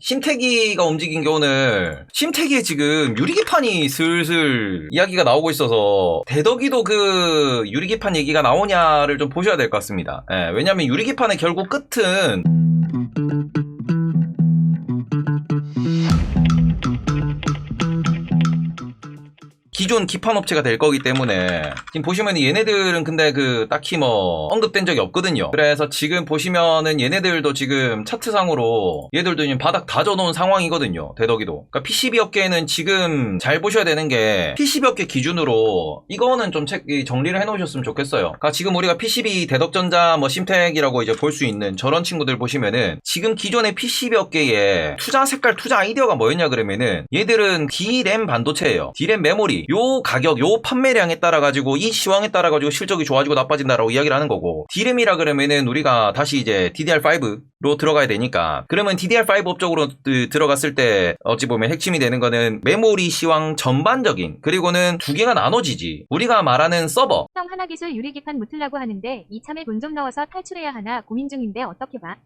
심태기가 움직인 게 오늘 심태기에 지금 유리기판이 슬슬 이야기가 나오고 있어서 대덕이도 그 유리기판 얘기가 나오냐를 좀 보셔야 될 것 같습니다. 예, 왜냐면 유리기판의 결국 끝은 기존 기판업체가 될 거기 때문에 지금 보시면 얘네들은 근데 그 딱히 뭐 언급된 적이 없거든요. 그래서 지금 보시면은 얘네들도 지금 차트상으로 얘들도 지금 바닥 다져놓은 상황이거든요. 대덕이도. 그러니까 PCB 업계는 지금 잘 보셔야 되는 게 PCB 업계 기준으로 이거는 좀 정리를 해놓으셨으면 좋겠어요. 그러니까 지금 우리가 PCB 대덕전자 뭐 심택이라고 이제 볼 수 있는 저런 친구들 보시면은 지금 기존의 PCB 업계의 투자 색깔 투자 아이디어가 뭐였냐 그러면은 얘들은 D램 반도체예요. D램 메모리. 요 가격, 요 판매량에 따라 가지고 이 시황에 따라 가지고 실적이 좋아지고 나빠진다라고 이야기를 하는 거고, D램이라 그러면은 우리가 다시 이제 DDR5로 들어가야 되니까, 그러면 DDR5 업적으로 들어갔을 때 어찌 보면 핵심이 되는 거는 메모리 시황 전반적인, 그리고는 두 개가 나눠지지. 우리가 말하는 서버. 형 하나기술 유리기판 묻으려고 하는데 이참에 돈 좀 넣어서 탈출해야 하나 고민 중인데 어떻게 봐?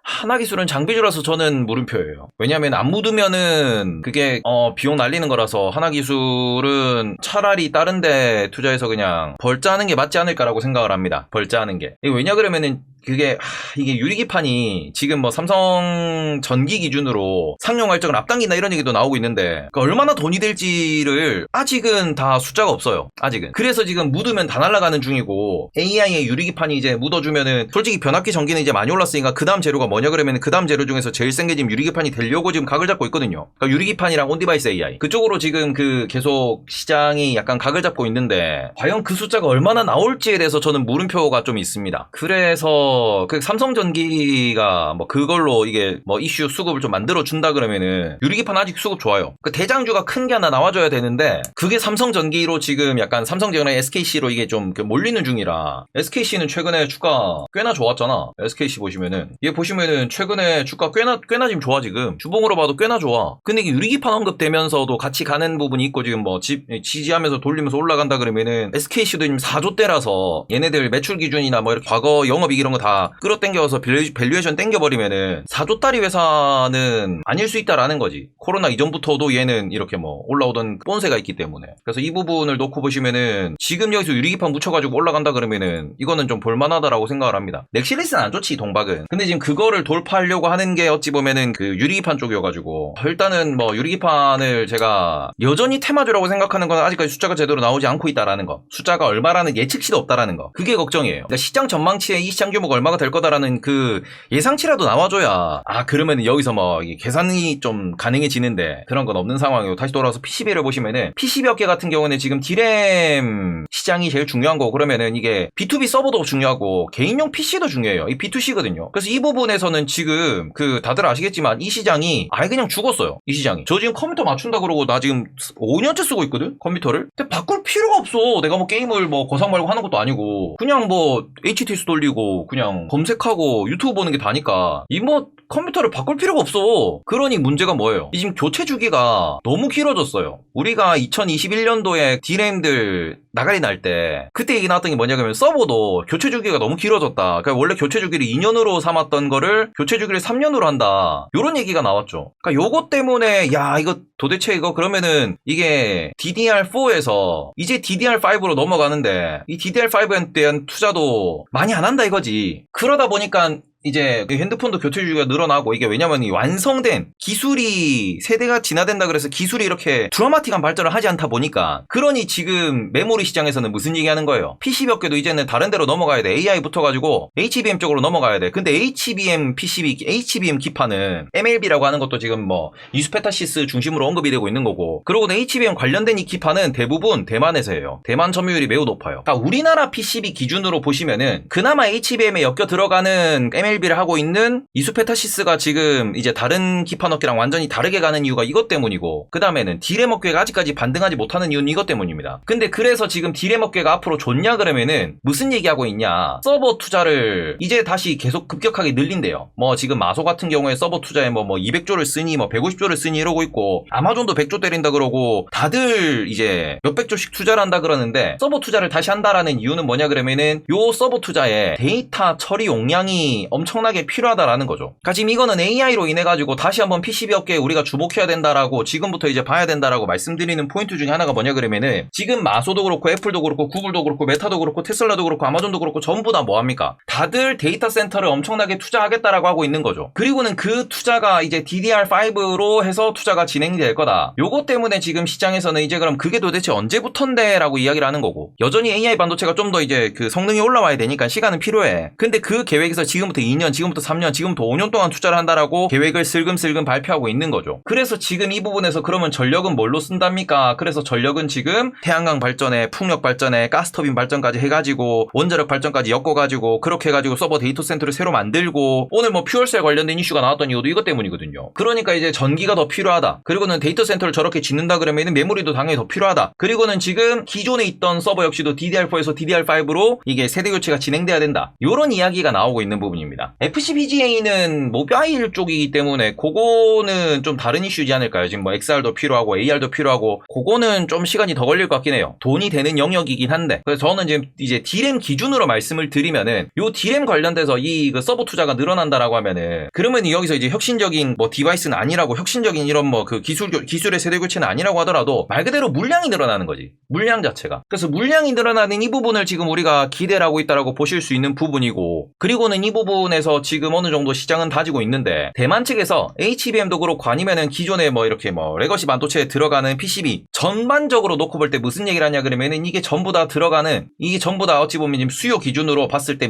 하나기술은 장비주라서 저는 물음표예요. 왜냐면 안 묻으면은 그게 비용 날리는 거라서 하나기술은 차라리 다른 데 투자해서 그냥 벌자하는 게 맞지 않을까라고 생각을 합니다. 벌자하는 게. 왜냐 그러면은 그게 이게 유리기판이 지금 뭐 삼성 전기 기준으로 상용 발전을 앞당긴다 이런 얘기도 나오고 있는데, 그러니까 얼마나 돈이 될지를 아직은 다 숫자가 없어요. 아직은. 그래서 지금 묻으면 다 날아가는 중이고, AI의 유리기판이 이제 묻어주면은 솔직히 변압기 전기는 이제 많이 올랐으니까 그 다음 재료가 뭐냐 그러면 그 다음 재료 중에서 제일 센 게 지금 유리기판이 되려고 지금 각을 잡고 있거든요. 그러니까 유리기판이랑 온디바이스 AI 그쪽으로 지금 그 계속 시장이 약간 각을 잡고 있는데, 과연 그 숫자가 얼마나 나올지에 대해서 저는 물음표가 좀 있습니다. 그래서 그 삼성전기가 뭐 그걸로 이게 뭐 이슈 수급을 좀 만들어 준다 그러면은 유리기판 아직 수급 좋아요. 그 대장주가 큰 게 하나 나와줘야 되는데, 그게 삼성전기로 지금 약간 삼성전기랑 SKC로 이게 좀 몰리는 중이라. SKC는 최근에 주가 꽤나 좋았잖아. SKC 보시면은 얘 보시면은 최근에 주가 꽤나 지금 좋아. 지금 주봉으로 봐도 꽤나 좋아. 근데 이게 유리기판 언급되면서도 같이 가는 부분이 있고, 지금 뭐 지지하면서 돌리면서 올라간다 그러면은 SKC도 지금 4조대라서 얘네들 매출 기준이나 뭐 이렇게 과거 영업이익 이런 거 다 끌어당겨서 밸류에이션 땡겨버리면은 4조짜리 회사는 아닐 수 있다라는 거지. 코로나 이전부터도 얘는 이렇게 뭐 올라오던 본세가 있기 때문에. 그래서 이 부분을 놓고 보시면은 지금 여기서 유리기판 묻혀가지고 올라간다 그러면은 이거는 좀 볼만하다라고 생각을 합니다. 넥실리스는 안 좋지, 동박은. 근데 지금 그거를 돌파하려고 하는 게 어찌 보면은 그 유리기판 쪽이어가지고, 일단은 뭐 유리기판을 제가 여전히 테마주라고 생각하는 건 아직까지 숫자가 제대로 나오지 않고 있다라는 거. 숫자가 얼마라는 예측치도 없다라는 거. 그게 걱정이에요. 그러니까 시장 전망치에 이 시장 규모가 얼마가 될 거다라는 그 예상치라도 나와줘야, 그러면 여기서 뭐 계산이 좀 가능해지는데 그런 건 없는 상황이고, 다시 돌아와서 PCB를 보시면은 PCB 업계 같은 경우는 지금 D램 시장이 제일 중요한 거고, 그러면은 이게 B2B 서버도 중요하고 개인용 PC도 중요해요. 이 B2C거든요. 그래서 이 부분에서는 지금 다들 아시겠지만 이 시장이 아예 그냥 죽었어요. 이 시장이. 저 지금 컴퓨터 맞춘다 그러고 나 지금 5년째 쓰고 있거든, 컴퓨터를. 근데 바꿀 필요가 없어. 내가 뭐 게임을 뭐 고상 말고 하는 것도 아니고, 그냥 뭐 HTS 돌리고 그냥 검색하고 유튜브 보는 게 다니까 이 뭐 컴퓨터를 바꿀 필요가 없어. 그러니 문제가 뭐예요? 지금 교체 주기가 너무 길어졌어요. 우리가 2021년도에 D램들 나가리 날 때 그때 얘기 나왔던 게 뭐냐면 서버도 교체 주기가 너무 길어졌다. 그러니까 원래 교체 주기를 2년으로 삼았던 거를 교체 주기를 3년으로 한다. 요런 얘기가 나왔죠. 그러니까 요것 때문에 이거 도대체 이거 그러면은 이게 DDR4에서 이제 DDR5로 넘어가는데 이 DDR5에 대한 투자도 많이 안 한다 이거지. 그러다 보니까 이제 핸드폰도 교체 주기가 늘어나고, 이게 왜냐면 이 완성된 기술이 세대가 진화된다 그래서 기술이 이렇게 드라마틱한 발전을 하지 않다 보니까, 그러니 지금 메모리 시장에서는 무슨 얘기 하는 거예요? PCB 업계도 이제는 다른 데로 넘어가야 돼. AI 붙어가지고 HBM 쪽으로 넘어가야 돼. 근데 HBM PCB, HBM 기판은 MLB라고 하는 것도 지금 뭐 이수페타시스 중심으로 언급이 되고 있는 거고, 그러고는 HBM 관련된 이 기판은 대부분 대만에서 해요. 대만 점유율이 매우 높아요. 그러니까 우리나라 PCB 기준으로 보시면은 그나마 HBM에 엮여 들어가는 MLB를 하고 있는 이수페타시스가 지금 이제 다른 기판 업계랑 완전히 다르게 가는 이유가 이것 때문이고, 그 다음에는 D램 업계가 아직까지 반등하지 못하는 이유는 이것 때문입니다. 근데 그래서 지금 D램 업계가 앞으로 좋냐 그러면은 무슨 얘기하고 있냐, 서버 투자를 이제 다시 계속 급격하게 늘린대요. 뭐 지금 마소 같은 경우에 서버 투자에 뭐 200조를 쓰니 뭐 150조를 쓰니 이러고 있고, 아마존도 100조 때린다 그러고 다들 이제 몇백 조씩 투자를 한다 그러는데, 서버 투자를 다시 한다라는 이유는 뭐냐 그러면은 요 서버 투자에 데이터 처리 용량이 엄청나게 필요하다라는 거죠. 그러니까 지금 이거는 AI로 인해 가지고 다시 한번 PCB 업계에 우리가 주목해야 된다라고 지금부터 이제 봐야 된다라고 말씀드리는 포인트 중에 하나가 뭐냐 그러면은 지금 마소도 그렇고 애플도 그렇고 구글도 그렇고 메타도 그렇고 테슬라도 그렇고 아마존도 그렇고 전부 다 뭐합니까? 다들 데이터 센터를 엄청나게 투자하겠다라고 하고 있는 거죠. 그리고는 그 투자가 이제 DDR5로 해서 투자가 진행이 될 거다. 요거 때문에 지금 시장에서는 이제 그럼 그게 도대체 언제부턴데 라고 이야기를 하는 거고, 여전히 AI 반도체가 좀 더 이제 그 성능이 올라와야 되니까 시간은 필요해. 근데 그 계획에서 지금부터 2년, 지금부터 3년, 지금부터 5년 동안 투자를 한다라고 계획을 슬금슬금 발표하고 있는 거죠. 그래서 지금 이 부분에서 그러면 전력은 뭘로 쓴답니까? 그래서 전력은 지금 태양광 발전에, 풍력 발전에, 가스터빈 발전까지 해가지고 원자력 발전까지 엮어가지고 그렇게 해가지고 서버 데이터 센터를 새로 만들고, 오늘 뭐 퓨얼셀 관련된 이슈가 나왔던 이유도 이것 때문이거든요. 그러니까 이제 전기가 더 필요하다. 그리고는 데이터 센터를 저렇게 짓는다 그러면은 메모리도 당연히 더 필요하다. 그리고는 지금 기존에 있던 서버 역시도 DDR4에서 DDR5로 이게 세대 교체가 진행돼야 된다. 요런 이야기가 나오고 있는 부분입니다. FCBGA는 모바일 쪽이기 때문에 그거는 좀 다른 이슈지 않을까요? 지금 뭐 XR도 필요하고 AR도 필요하고 그거는 좀 시간이 더 걸릴 것 같긴 해요. 돈이 되는 영역이긴 한데, 그래서 저는 지금 이제 D램 기준으로 말씀을 드리면은 요 D램 관련돼서 이 그 서버 투자가 늘어난다라고 하면은, 그러면 여기서 이제 혁신적인 뭐 디바이스는 아니라고, 혁신적인 이런 뭐 그 기술의 세대 교체는 아니라고 하더라도 말 그대로 물량이 늘어나는 거지. 물량 자체가. 그래서 물량이 늘어나는 이 부분을 지금 우리가 기대를 하고 있다라고 보실 수 있는 부분이고, 그리고는 이 부분에서 지금 어느 정도 시장은 다지고 있는데, 대만 측에서 HBM도 그렇고 아니면은 기존에 뭐 이렇게 뭐 레거시 반도체에 들어가는 PCB 전반적으로 놓고 볼 때 무슨 얘기를 하냐 그러면은, 이게 전부 다 들어가는, 이게 전부 다 어찌 보면 지금 수요 기준으로 봤을 때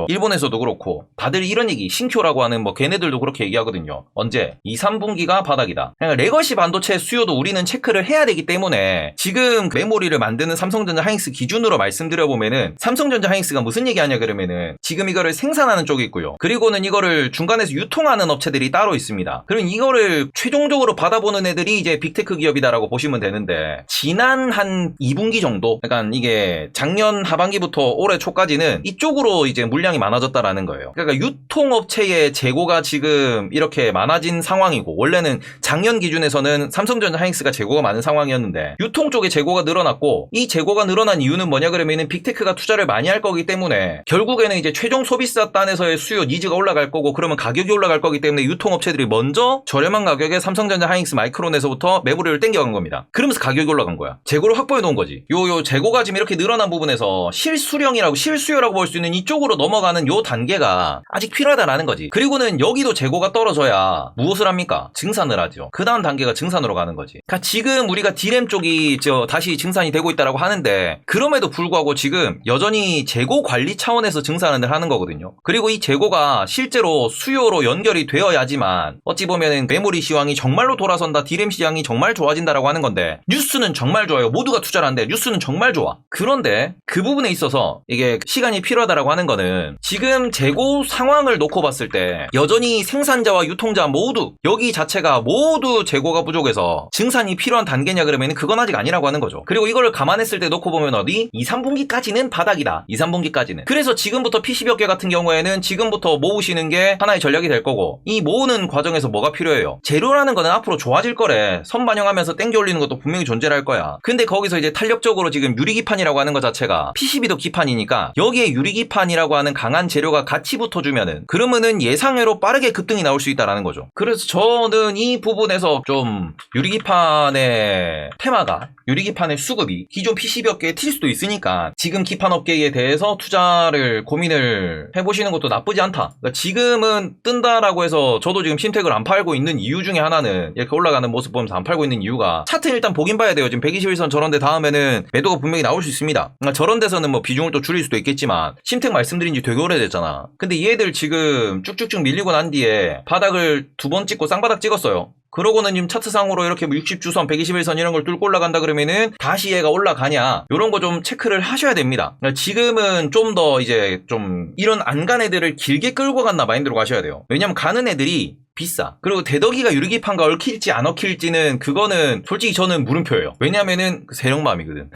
일본에서도 그렇고 다들 이런 얘기, 신쿄라고 하는 뭐 걔네들도 그렇게 얘기하거든요. 언제? 2, 3분기가 바닥이다. 그러니까 레거시 반도체 수요도 우리는 체크를 해야 되기 때문에, 지금 메모리를 만드는 삼성전자 하이닉스 기준으로 말씀드려보면은, 삼성전자 하이닉스가 무슨 얘기하냐 그러면은, 지금 이거를 생산하는 쪽이 있고요. 그리고는 이거를 중간에서 유통하는 업체들이 따로 있습니다. 그럼 이거를 최종적으로 받아보는 애들이 이제 빅테크 기업이다라고 보시면 되는데, 지난 한 2분기 정도, 그러니까 이게 작년 하반기부터 올해 초까지는 이쪽으로 이제 물량이 많아졌다라는 거예요. 그러니까 유통업체의 재고가 지금 이렇게 많아진 상황이고, 원래는 작년 기준에서는 삼성전자 하이닉스가 재고가 많은 상황이었는데, 유통 쪽에 재고가 늘어났고, 이 재고가 늘어난 이유는 뭐냐 그러면은 빅테크가 투자를 많이 할 거기 때문에, 결국에는 이제 최종 소비자 단에서의 수요 니즈가 올라갈 거고, 그러면 가격이 올라갈 거기 때문에 유통업체들이 먼저 저렴한 가격에 삼성전자 하이닉스 마이크론에서부터 메모리를 땡겨간 겁니다. 그러면서 가격이 올라간 거야. 재고를 확보해 놓은 거지. 요 재고가 지금 이렇게 늘어난 부분에서 실수요라고 볼 수 있는 이쪽으로 넘어가는 요 단계가 아직 필요하다라는 거지. 그리고는 여기도 재고가 떨어져야 무엇을 합니까? 증산을 하죠. 그 다음 단계가 증산으로 가는 거지. 그러니까 지금 우리가 D램 쪽이 다시 증산이 되고 있다라고 하는데, 그럼에도 불구하고 지금 여전히 재고 관리 차원에서 증산을 하는 거거든요. 그리고 이 재고가 실제로 수요로 연결이 되어야지만 어찌 보면은 메모리 시황이 정말로 돌아선다, D램 시장이 정말 좋아진다라고 하는 건데, 뉴스는 정말 좋아요. 모두가 투자를 한대. 뉴스는 정말 좋아. 그런데 그 부분에 있어서 이게 시간이 필요하다라고 하는 거는, 지금 재고 상황을 놓고 봤을 때 여전히 생산자와 유통자 모두, 여기 자체가 모두 재고가 부족해서 증산이 필요한 단계냐 그러면 그건 아직 아니라고 하는 거죠. 그리고 이거를 감안했을 때 놓고 보면 어디? 2, 3분기까지는 바닥이다. 2, 3분기까지는. 그래서 지금부터 PCB업계 같은 경우에는 지금부터 모으시는 게 하나의 전략이 될 거고, 이 모으는 과정에서 뭐가 필요해요? 재료라는 거는 앞으로 좋아질 거래. 선 반영하면서 땡겨 올리는 것도 분명히 존재할 거야. 근데 거기서 이제 탄력적으로 지금 유리기판이라고 하는 것 자체가 PCB도 기판이니까, 여기에 유리기판이라고 하는 강한 재료가 같이 붙어주면은, 그러면은 예상외로 빠르게 급등이 나올 수 있다라는 거죠. 그래서 저는 이 부분에서 좀 유리기판의 테마가, 유리기판의 수급이 기존 PCB업계에 튈 수도 있으니까, 지금 기판업계에 대해서 투자를 고민을 해보시는 것도 나쁘지 않다. 그러니까 지금은 뜬다라고 해서 저도 지금 심택을 안 팔고 있는 이유 중에 하나는, 이렇게 올라가는 모습 보면서 안 팔고 있는 이유가, 차트 일단 보긴 봐야 돼요. 지금 121선 저런데 다음에는 매도가 분명히 나올 수 있습니다. 그러니까 저런 데서는 뭐 비중을 또 줄일 수도 있겠지만, 심택 말씀드린 지 되게 오래됐잖아. 근데 얘들 지금 쭉쭉쭉 밀리고 난 뒤에 바닥을 2번 찍고 쌍바닥 찍었어요. 그러고는 지금 차트상으로 이렇게 뭐 60주선, 121선 이런 걸 뚫고 올라간다 그러면은 다시 얘가 올라가냐, 요런 거 좀 체크를 하셔야 됩니다. 그러니까 지금은 좀 더 이제 좀 이런 안 간 애들을 길게 끌고 간다 마인드로 가셔야 돼요. 왜냐면 가는 애들이 비싸. 그리고 대덕이가 유리기판과 얽힐지 안 얽힐지는 그거는 솔직히 저는 물음표예요. 왜냐면은 세력 마음이거든.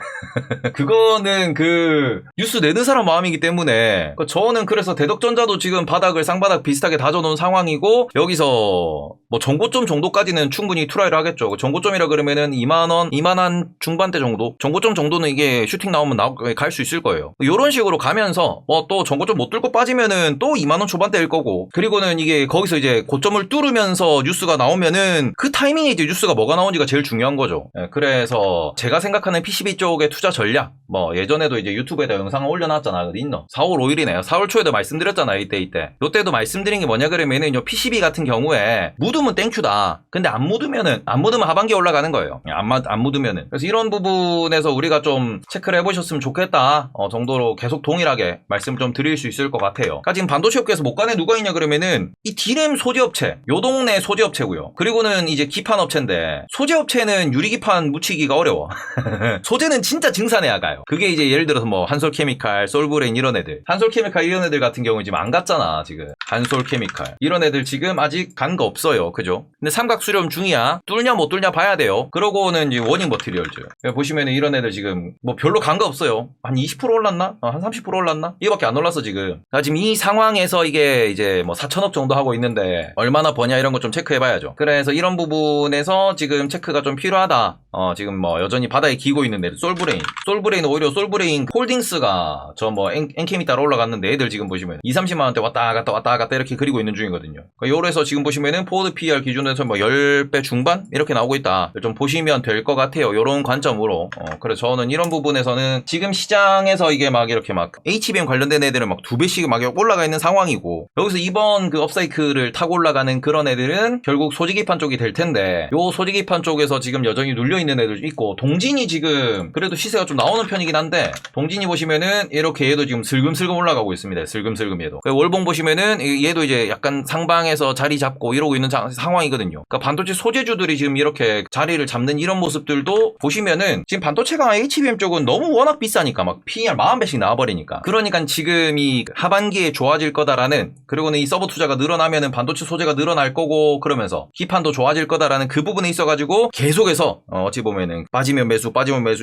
그거는 그 뉴스 내는 사람 마음이기 때문에 저는 그래서 대덕전자도 지금 바닥을 쌍바닥 비슷하게 다져놓은 상황이고 여기서 뭐 정고점 정도까지는 충분히 트라이를 하겠죠. 정고점이라 그러면은 2만원, 2만한 중반대 정도? 정고점 정도는 이게 슈팅 나오면 갈 수 있을 거예요. 이런 식으로 가면서 또 정고점 못 뚫고 빠지면은 또 2만원 초반대일 거고 그리고는 이게 거기서 이제 고점을 뚫으면서 뉴스가 나오면은 그 타이밍에 이제 뉴스가 뭐가 나온지가 제일 중요한 거죠. 그래서 제가 생각하는 PCB 쪽의 투자 전략 뭐 예전에도 이제 유튜브에다 영상을 올려놨잖아. 어디 있노? 4월 5일이네요. 4월 초에도 말씀드렸잖아. 이때. 요때도 말씀드린 게 뭐냐 그러면은 PCB 같은 경우에 묻으면 땡큐다. 근데 안 묻으면 하반기에 올라가는 거예요. 안 묻으면은. 그래서 이런 부분에서 우리가 좀 체크를 해보셨으면 좋겠다. 정도로 계속 동일하게 말씀을 좀 드릴 수 있을 것 같아요. 지금 반도체 업계에서 못 가는 누가 있냐 그러면은 이 D램 소재업체, 요 동네 소재업체고요. 그리고는 이제 기판업체인데 소재업체는 유리기판 묻히기가 어려워. 소재는 진짜 증산해야 가요. 그게 이제 예를 들어서 뭐 한솔케미칼, 솔브레인 이런 애들. 한솔케미칼 이런 애들 같은 경우는 지금 안 갔잖아 지금. 한솔케미칼 이런 애들 지금 아직 간 거 없어요. 그죠? 근데 삼각 수렴 중이야. 뚫냐 못 뚫냐 봐야 돼요. 그러고는 이제 워닝 머티리얼즈. 보시면은 이런 애들 지금 뭐 별로 간 거 없어요. 한 20% 올랐나? 한 30% 올랐나? 이거밖에 안 올랐어 지금. 지금 이 상황에서 이게 이제 뭐 4천억 정도 하고 있는데 얼마나 버냐 이런 거 좀 체크해봐야죠. 그래서 이런 부분에서 지금 체크가 좀 필요하다. 지금 뭐 여전히 바닥에 기고 있는 애들. 솔브레인 오히려 솔브레인 홀딩스가 저 뭐 엔캠이 따라 올라갔는데 애들 지금 보시면 2, 30만원대 왔다 갔다 이렇게 그리고 있는 중이거든요. 요래서 지금 보시면은 포워드 PER 기준에서 뭐 10배 중반 이렇게 나오고 있다. 좀 보시면 될 것 같아요. 요런 관점으로. 그래서 저는 이런 부분에서는 지금 시장에서 이게 막 이렇게 막 HBM 관련된 애들은 막 2배씩 막 올라가 있는 상황이고 여기서 이번 그 업사이클을 타고 올라가는 그런 애들은 결국 소지기판 쪽이 될 텐데 요 소지기판 쪽에서 지금 여전히 눌려있는 애들 있고 동진이 지금 그래도 시세가 좀 나오는 편이긴 한데 동진이 보시면은 이렇게 얘도 지금 슬금슬금 올라가고 있습니다. 슬금슬금 얘도. 월봉 보시면은 얘도 이제 약간 상방에서 자리 잡고 이러고 있는 상황이거든요. 그러니까 반도체 소재주들이 지금 이렇게 자리를 잡는 이런 모습들도 보시면은 지금 반도체가 HBM 쪽은 너무 워낙 비싸니까 막 PER 40배씩 나와버리니까 그러니까 지금 이 하반기에 좋아질 거다라는 그리고는 이 서버 투자가 늘어나면은 반도체 소재가 늘어날 거고 그러면서 기판도 좋아질 거다라는 그 부분에 있어가지고 계속해서 어찌 보면은 빠지면 매수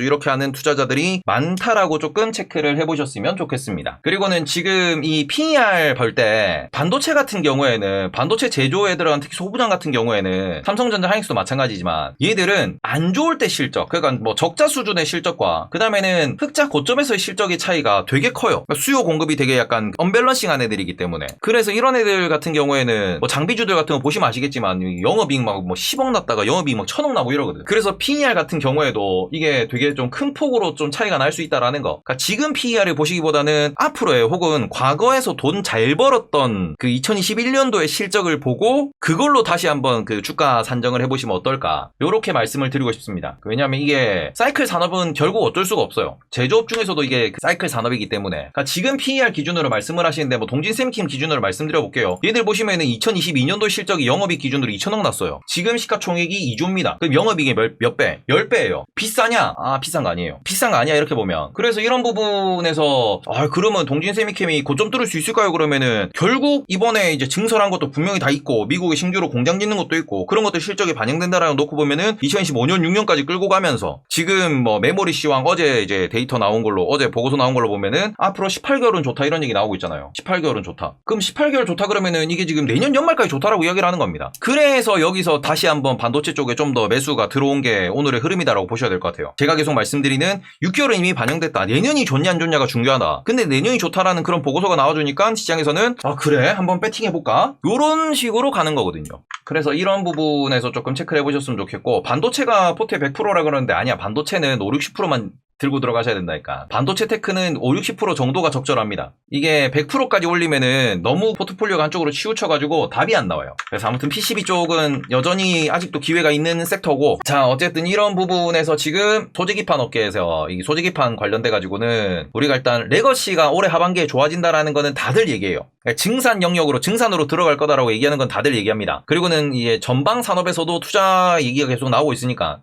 이렇게 하는 투자자들이 많다라고 조금 체크를 해보셨으면 좋겠습니다. 그리고는 지금 이 PER 볼 때 반도체 같은 경우에는 반도체 제조 애들은 특히 소부장 같은 경우에는 삼성전자 하이닉스도 마찬가지지만 얘들은 안 좋을 때 실적 그러니까 뭐 적자 수준의 실적과 그 다음에는 흑자 고점에서의 실적의 차이가 되게 커요. 그러니까 수요 공급이 되게 약간 언밸런싱한 애들이기 때문에 그래서 이런 애들 같은 경우에는 뭐 장비주들 같은 거 보시면 아시겠지만 영업이익 막 뭐 10억 났다가 영업이익 막 1000억 나고 이러거든. 그래서 PER 같은 경우에도 이게 되게 좀 큰 폭으로 좀 차이가 날 수 있다라는 거. 그러니까 지금 PER을 보시기보다는 앞으로의 혹은 과거에서 돈 잘 벌었던 그 2021년도의 실적을 보고 그걸로 다시 한번 그 주가 산정을 해보시면 어떨까. 요렇게 말씀을 드리고 싶습니다. 왜냐하면 이게 사이클 산업은 결국 어쩔 수가 없어요. 제조업 중에서도 이게 사이클 산업이기 때문에. 그러니까 지금 PER 기준으로 말씀을 하시는데 뭐 동진샘킴 기준으로 말씀드려 볼게요. 얘들 보시면은 2022년도 실적이 영업이익 기준으로 2천억 났어요. 지금 시가총액이 2조입니다. 그럼 영업이익이 몇 배? 10배예요. 비싸냐? 비싼 거 아니에요. 비싼 거 아니야 이렇게 보면. 그래서 이런 부분에서 그러면 동진세미캠이 고점 뚫을 수 있을까요? 그러면은 결국 이번에 이제 증설한 것도 분명히 다 있고 미국에 신규로 공장 짓는 것도 있고 그런 것들 실적에 반영된다라고 놓고 보면은 2025년 6년까지 끌고 가면서 지금 뭐 메모리 시황 어제 이제 데이터 나온 걸로 어제 보고서 나온 걸로 보면은 앞으로 18개월은 좋다 이런 얘기 나오고 있잖아요. 18개월은 좋다. 그럼 18개월 좋다 그러면은 이게 지금 내년 연말까지 좋다라고 이야기를 하는 겁니다. 그래서 여기서 다시 한번 반도체 쪽에 좀 더 매수가 들어온 게 오늘의 흐름이다라고 보셔야 될 것 같아요. 제가 계속 말씀드리는 6개월은 이미 반영됐다. 내년이 좋냐 안 좋냐가 중요하다. 근데 내년이 좋다라는 그런 보고서가 나와주니까 시장에서는 그래 한번 배팅해볼까? 요런 식으로 가는 거거든요. 그래서 이런 부분에서 조금 체크를 해보셨으면 좋겠고 반도체가 포트에 100%라 그러는데 아니야. 반도체는 5, 60%만 들고 들어가셔야 된다니까. 반도체 테크는 5, 60% 정도가 적절합니다. 이게 100%까지 올리면은 너무 포트폴리오가 한쪽으로 치우쳐가지고 답이 안 나와요. 그래서 아무튼 PCB 쪽은 여전히 아직도 기회가 있는 섹터고 자 어쨌든 이런 부분에서 지금 소재기판 업계에서 이 소재기판 관련돼가지고는 우리가 일단 레거시가 올해 하반기에 좋아진다라는 거는 다들 얘기해요. 증산 영역으로 증산으로 들어갈 거다라고 얘기하는 건 다들 얘기합니다. 그리고는 이제 전방 산업에서도 투자 얘기가 계속 나오고 있으니까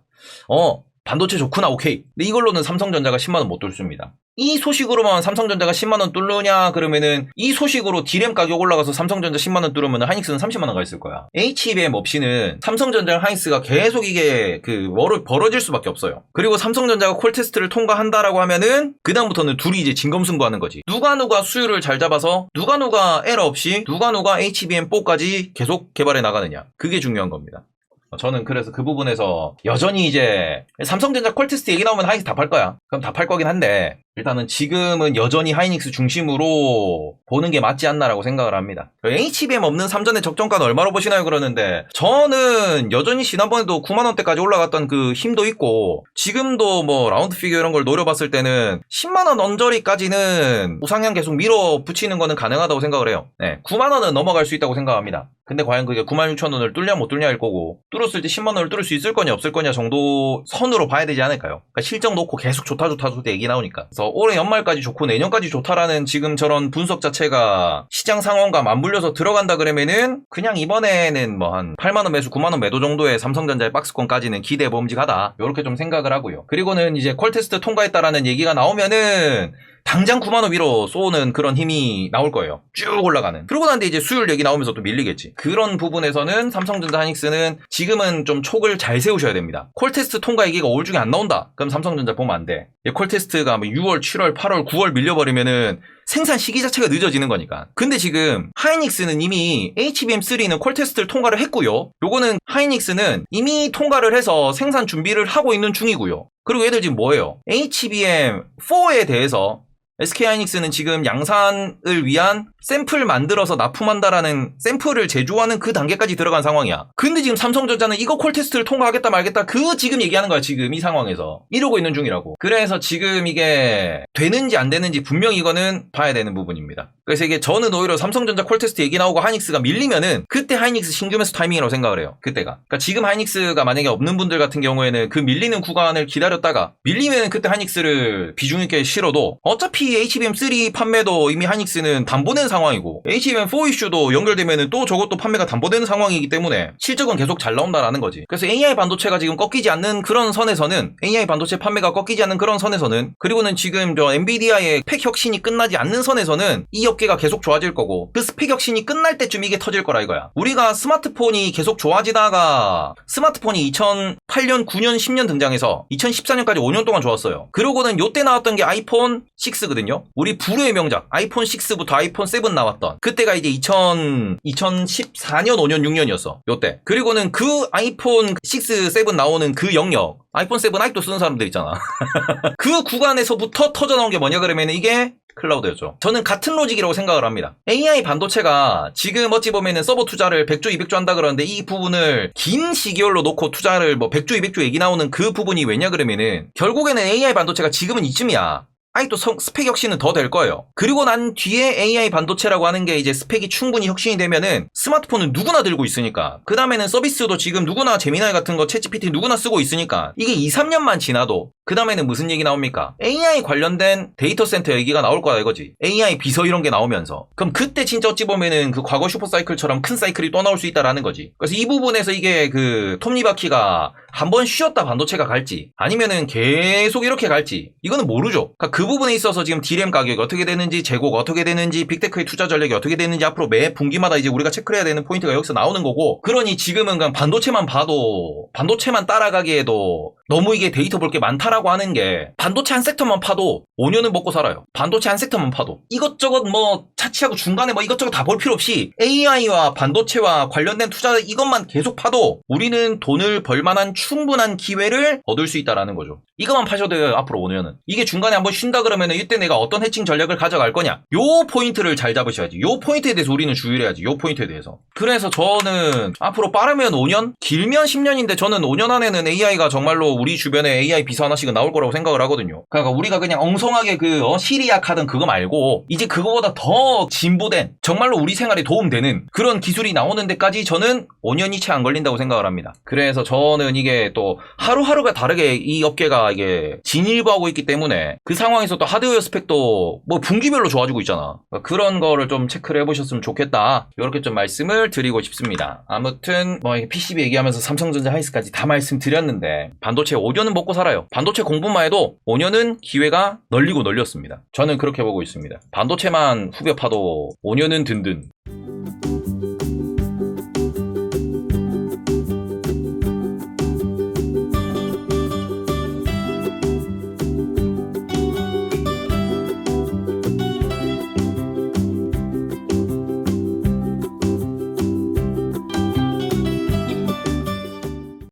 반도체 좋구나, 오케이. 근데 이걸로는 삼성전자가 10만원 못 뚫습니다. 이 소식으로만 삼성전자가 10만원 뚫느냐 그러면은 이 소식으로 D램 가격 올라가서 삼성전자 10만원 뚫으면 하이닉스는 30만원 가 있을 거야. HBM 없이는 삼성전자랑 하이닉스가 계속 이게 벌어질 수밖에 없어요. 그리고 삼성전자가 콜 테스트를 통과한다라고 하면은 그다음부터는 둘이 이제 진검승부하는 거지. 누가 수율을 잘 잡아서 누가 에러 없이 누가 HBM4까지 계속 개발해 나가느냐. 그게 중요한 겁니다. 저는 그래서 그 부분에서 여전히 이제 삼성전자 콜 테스트 얘기 나오면 하이닉스 다 팔 거야. 그럼 다 팔 거긴 한데 일단은 지금은 여전히 하이닉스 중심으로 보는 게 맞지 않나라고 생각을 합니다. HBM 없는 삼전의 적정가는 얼마로 보시나요? 그러는데 저는 여전히 지난번에도 9만원대까지 올라갔던 그 힘도 있고 지금도 뭐 라운드 피겨 이런 걸 노려봤을 때는 10만원 언저리까지는 우상향 계속 밀어붙이는 거는 가능하다고 생각을 해요. 네, 9만원은 넘어갈 수 있다고 생각합니다. 근데 과연 그게 96,000원을 뚫냐 못 뚫냐일 거고 뚫었을 때 10만원을 뚫을 수 있을 거냐 없을 거냐 정도 선으로 봐야 되지 않을까요? 그러니까 실적 놓고 계속 좋다 얘기 나오니까. 그래서 올해 연말까지 좋고 내년까지 좋다라는 지금 저런 분석 자체가 시장 상황과 맞물려서 들어간다 그러면은 그냥 이번에는 뭐 한 8만원 매수 9만원 매도 정도의 삼성전자의 박스권까지는 기대해 봄직하다 요렇게 좀 생각을 하고요. 그리고는 이제 콜테스트 통과했다라는 얘기가 나오면은 당장 9만원 위로 쏘는 그런 힘이 나올 거예요. 쭉 올라가는. 그러고 난데 이제 수율 얘기 나오면서 또 밀리겠지. 그런 부분에서는 삼성전자 하이닉스는 지금은 좀 촉을 잘 세우셔야 됩니다. 콜테스트 통과 얘기가 올 중에 안 나온다. 그럼 삼성전자 보면 안 돼. 콜테스트가 뭐 6월, 7월, 8월, 9월 밀려버리면은 생산 시기 자체가 늦어지는 거니까. 근데 지금 하이닉스는 이미 HBM3는 콜테스트를 통과를 했고요. 요거는 하이닉스는 이미 통과를 해서 생산 준비를 하고 있는 중이고요. 그리고 얘들 지금 뭐예요? HBM4에 대해서 SK하이닉스는 지금 양산을 위한 샘플 만들어서 납품한다라는 샘플을 제조하는 그 단계까지 들어간 상황이야. 근데 지금 삼성전자는 이거 콜 테스트를 통과하겠다 말겠다 그 지금 얘기하는 거야. 지금 이 상황에서 이러고 있는 중이라고. 그래서 지금 이게 되는지 안 되는지 분명히 이거는 봐야 되는 부분입니다. 그래서 이게 저는 오히려 삼성전자 콜 테스트 얘기 나오고 하이닉스가 밀리면은 그때 하이닉스 신규 매수 타이밍이라고 생각을 해요. 그때가. 그러니까 지금 하이닉스가 만약에 없는 분들 같은 경우에는 그 밀리는 구간을 기다렸다가 밀리면은 그때 하이닉스를 비중 있게 실어도 어차피 HBM3 판매도 이미 하이닉스는 담보된 상황이고 HBM4 이슈도 연결되면은 또 저것도 판매가 담보되는 상황이기 때문에 실적은 계속 잘 나온다라는 거지. 그래서 AI 반도체가 지금 꺾이지 않는 그런 선에서는 AI 반도체 판매가 꺾이지 않는 그런 선에서는 그리고는 지금 저 엔비디아의 스펙 혁신이 끝나지 않는 선에서는 이 업계가 계속 좋아질 거고 그 스펙 혁신이 끝날 때쯤 이게 터질 거라 이거야. 우리가 스마트폰이 계속 좋아지다가 스마트폰이 2008년, 9년, 10년 등장해서 2014년까지 5년 동안 좋았어요. 그러고는 요때 나왔던 게 아이폰 6거든요. 우리 불후의 명작 아이폰 6부터 아이폰 7 나왔던 그때가 이제 2014년 5년 6년이었어 요때. 그리고는 그 아이폰 6, 7 나오는 그 영역 아이폰 7 아직도 쓰는 사람들 있잖아. 그 구간에서부터 터져나온 게 뭐냐 그러면 이게 클라우드였죠. 저는 같은 로직이라고 생각을 합니다. AI 반도체가 지금 어찌 보면은 서버 투자를 100조 200조 한다 그러는데 이 부분을 긴 시기열로 놓고 투자를 뭐 100조 200조 얘기 나오는 그 부분이 왜냐 그러면은 결국에는 AI 반도체가 지금은 이쯤이야. 아직도 스펙 혁신은 더 될 거예요. 그리고 난 뒤에 AI 반도체라고 하는 게 이제 스펙이 충분히 혁신이 되면은 스마트폰은 누구나 들고 있으니까 그 다음에는 서비스도 지금 누구나 제미나이 같은 거 챗GPT 누구나 쓰고 있으니까 이게 2, 3년만 지나도 그 다음에는 무슨 얘기 나옵니까? AI 관련된 데이터 센터 얘기가 나올 거야 이거지. AI 비서 이런 게 나오면서 그럼 그때 진짜 어찌 보면은 그 과거 슈퍼사이클처럼 큰 사이클이 또 나올 수 있다라는 거지. 그래서 이 부분에서 이게 그 톱니바퀴가 한번 쉬었다 반도체가 갈지 아니면은 계속 이렇게 갈지 이거는 모르죠. 그러니까 그 부분에 있어서 지금 D램 가격이 어떻게 되는지 재고가 어떻게 되는지 빅테크의 투자 전략이 어떻게 되는지 앞으로 매 분기마다 이제 우리가 체크를 해야 되는 포인트가 여기서 나오는 거고 그러니 지금은 그냥 반도체만 봐도 반도체만 따라가기에도 너무 이게 데이터 볼 게 많다라고 하는 게 반도체 한 섹터만 파도 5년은 먹고 살아요. 반도체 한 섹터만 파도 이것저것 뭐 차치하고 중간에 뭐 이것저것 다 볼 필요 없이 AI와 반도체와 관련된 투자 이것만 계속 파도 우리는 돈을 벌 만한 충분한 기회를 얻을 수 있다라는 거죠. 이것만 파셔도 돼요. 앞으로 5년은. 이게 중간에 한번 쉰다 그러면은 이때 내가 어떤 해칭 전략을 가져갈 거냐 요 포인트를 잘 잡으셔야지. 요 포인트에 대해서 우리는 주의를 해야지. 요 포인트에 대해서. 그래서 저는 앞으로 빠르면 5년 길면 10년인데 저는 5년 안에는 AI가 정말로 우리 주변에 AI 비서 하나씩은 나올 거라고 생각을 하거든요. 그러니까 우리가 그냥 엉성하게 시리약 하던 그거 말고 이제 그거보다 더 진보된 정말로 우리 생활에 도움되는 그런 기술이 나오는 데까지 저는 5년이 채 안 걸린다고 생각을 합니다. 그래서 저는 이게 또 하루하루가 다르게 이 업계가 이게 진일보하고 있기 때문에 그 상황에서 또 하드웨어 스펙도 뭐 분기별로 좋아지고 있잖아. 그러니까 그런 거를 좀 체크를 해보셨으면 좋겠다. 이렇게 좀 말씀을 드리고 싶습니다. 아무튼 뭐 PCB 얘기하면서 삼성전자 하이닉스까지 다 말씀드렸는데 반도체 반도체 5년은 먹고 살아요. 반도체 공부만 해도 5년은 기회가 널리고 널렸습니다. 저는 그렇게 보고 있습니다. 반도체만 후벼 파도 5년은 든든.